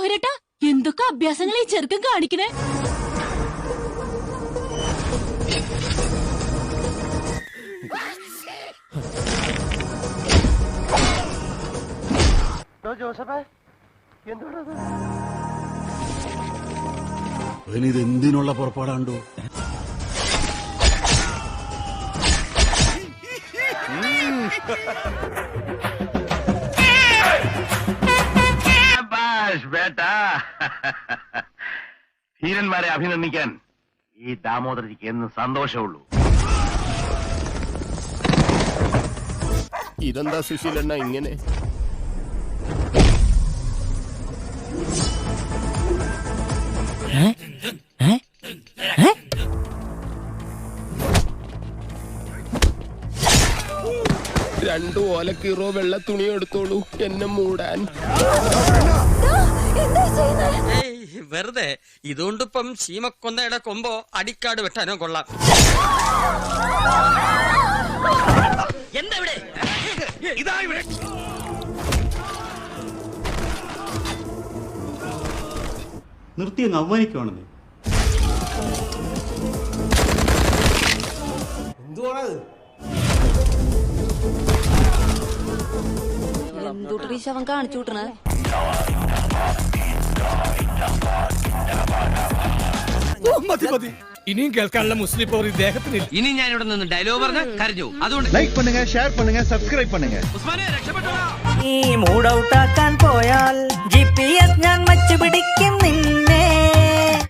മനോഹരേട്ടാ, എന്തൊക്കെ അഭ്യാസങ്ങൾ ഈ ചെറുക്കൻ കാണിക്കണേ. ഇതെന്തിനുള്ള പുറപ്പാടാണ്ടോ? ധീരന്മാരെ അഭിനന്ദിക്കാൻ ഈ ദാമോദരജിക്ക് എന്ന് സന്തോഷമുള്ളൂ. ഇതെന്താ സുശീലണ്ണ ഇങ്ങനെ? രണ്ടു ഓലക്കീറോ വെള്ള തുണി എടുത്തോളൂ എന്നെ മൂടാൻ. വെറുതെ ഇതുകൊണ്ടിപ്പം ശീമക്കൊന്നയുടെ കൊമ്പോ അടിക്കാട് വെട്ടാനോ കൊള്ളാം. എന്താ ഇവിടെ? ഇതാ ഇവിടെ. നിർത്തി അങ്ങ് അവമാനിക്കുവാണെന്നേ. എന്തുട്രീ ശവൻ കാണിച്ചു വിട്ടണേ? ഇനിയും കേൾക്കാനുള്ള മുസ്ലിം പവർ ഇദ്ദേഹത്തിന്. ഇനി ഞാൻ ഇവിടെ നിന്ന് ഡയലോഗ് പറഞ്ഞ് കരഞ്ഞു. അതുകൊണ്ട് ലൈക്ക് പണ്ണുങ്ക, ഷെയർ പണ്ണുങ്ക, സബ്സ്ക്രൈബ് പണ്ണുങ്ക. ഉസ്മാനെ രക്ഷപ്പെട്ടോ. നീ മൂഡൌട്ടാക്കാൻ പോയാൽ GPS ഞാൻ വച്ചു പിടിക്കും നിന്നെ.